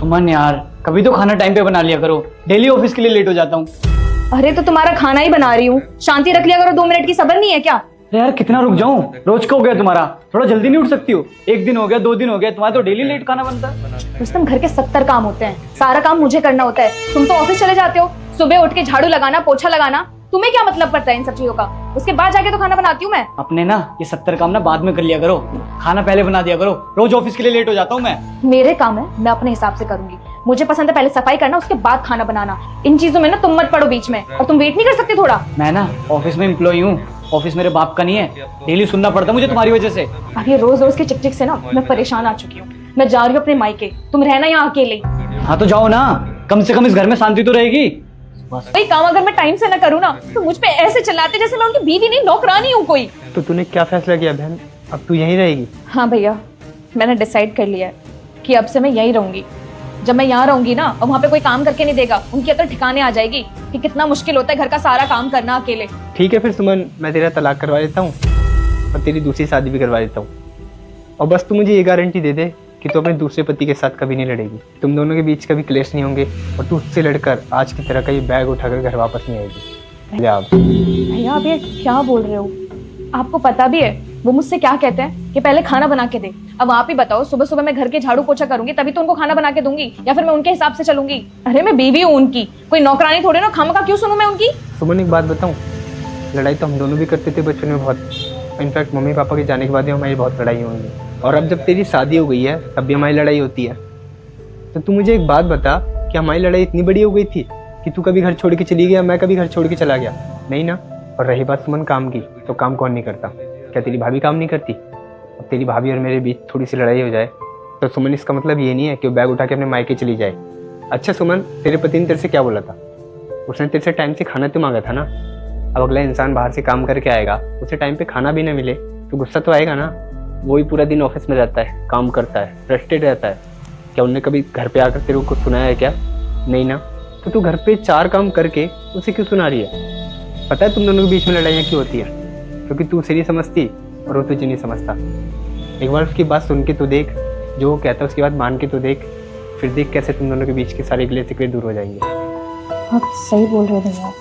सुमन यार, कभी तो खाना टाइम पे बना लिया करो, डेली ऑफिस के लिए लेट हो जाता हूँ। अरे तो तुम्हारा खाना ही बना रही हूँ, शांति रख लिया करो, 2 मिनट की सब्र नहीं है क्या? अरे यार कितना रुक जाऊं, रोज का हो गया तुम्हारा, थोड़ा जल्दी नहीं उठ सकती हो? 1 दिन हो गया, 2 दिन हो गया, तुम्हारा तो डेली लेट खाना बनता है। रुस्तम, घर के 70 काम होते हैं, सारा काम मुझे करना होता है। तुम तो ऑफिस चले जाते हो, सुबह उठ के झाड़ू लगाना, पोछा लगाना, तुम्हें क्या मतलब पड़ता है इन सब चीजों का? उसके बाद जाके तो खाना बनाती हूँ मैं। अपने ना ये 70 काम ना बाद में कर लिया करो, खाना पहले बना दिया करो, रोज ऑफिस के लिए लेट हो जाता हूँ मैं। मेरे काम है, मैं अपने हिसाब से करूंगी। मुझे पसंद है पहले सफाई करना, उसके बाद खाना बनाना। इन चीजों में ना तुम मत पड़ो बीच में। और तुम वेट नहीं कर सकते थोड़ा? मैं ना ऑफिस में एम्प्लॉई हूँ, ऑफिस मेरे बाप का नहीं है, डेली सुनना पड़ता मुझे तुम्हारी वजह से। अब ये रोज रोज की चिक चिक से ना मैं परेशान आ चुकी हूँ। मैं जा रही हूँ अपने मायके, तुम रहना यहाँ अकेले। हाँ तो जाओ ना, कम से कम इस घर में शांति तो रहेगी। भाई काम अगर मैं टाइम से ना करूँ ना तो मुझ पे ऐसे चिल्लाते जैसे मैं उनकी बीवी नहीं, नौकरानी हूँ कोई। तो तूने क्या फैसला किया बहन, अब तू यहीं रहेगी? हाँ भैया, मैंने डिसाइड कर लिया है कि अब से मैं यहीं रहूंगी। जब मैं यहाँ रहूंगी ना और वहाँ पे कोई काम करके नहीं देगा, उनकी अकल ठिकाने आ जाएगी कि कितना मुश्किल होता है घर का सारा काम करना अकेले। ठीक है फिर सुमन, मैं तेरा तलाक करवा देता हूँ और तेरी दूसरी शादी भी करवा देता हूँ। और बस तू मुझे ये गारंटी दे दे कि तू अपने दूसरे पति के साथ कभी नहीं लड़ेगी, तुम दोनों के बीच कभी क्लेश नहीं होंगे और तू उससे लड़कर आज की तरह का ये बैग उठाकर घर वापस नहीं आएगी। भैया आप ये क्या बोल रहे हो? आपको पता भी है वो मुझसे क्या कहते हैं कि पहले खाना बना के दे। अब आप ही बताओ, सुबह सुबह मैं घर के झाड़ू पोछा करूंगी तभी तो उनको खाना बना के दूंगी, या फिर मैं उनके हिसाब से चलूंगी? अरे मैं बीवी हूँ उनकी, कोई नौकरानी थोड़ी ना, खामखा क्यों सुनूं मैं उनकी? सुमन एक बात बताऊँ, लड़ाई तो हम दोनों भी करते थे बचपन में बहुत। इनफैक्ट मम्मी पापा के जाने के बाद ही हमारी बहुत लड़ाई हुई, और अब जब तेरी शादी हो गई है तब भी हमारी लड़ाई होती है। तो तू मुझे एक बात बता कि हमारी लड़ाई इतनी बड़ी हो गई थी कि तू कभी घर छोड़ के चली गया, मैं कभी घर छोड़ के चला गया? नहीं ना। और रही बात सुमन काम की, तो काम कौन नहीं करता? क्या तेरी भाभी काम नहीं करती? अब तेरी भाभी और मेरे बीच थोड़ी सी लड़ाई हो जाए तो सुमन इसका मतलब ये नहीं है कि वो बैग उठा के अपने मायके चली जाए। अच्छा सुमन, तेरे पति ने तेरे से क्या बोला था? उसने तेरे से टाइम से खाना तो मांगा था ना। अब अगला इंसान बाहर से काम करके आएगा, उसे टाइम पे खाना भी ना मिले तो गुस्सा तो आएगा ना। वही पूरा दिन ऑफिस में रहता है, काम करता है, फ्रस्ट्रेट रहता है। क्या उन्होंने कभी घर पे आकर तेरे को कुछ सुनाया है क्या? नहीं ना। तो तू घर पे 4 काम करके उसे क्यों सुना रही है? पता है तुम दोनों के बीच में लड़ाइयाँ क्यों होती है? क्योंकि तू उसे नहीं समझती और वो तुझे नहीं समझता। एक बार उसकी बात सुन के तो देख, जो वो कहता है उसकी बात मान के तो देख, फिर देख कैसे तुम दोनों के बीच के सारे गिले शिकवे दूर हो जाएंगे। आप सही बोल रहे हो भैया।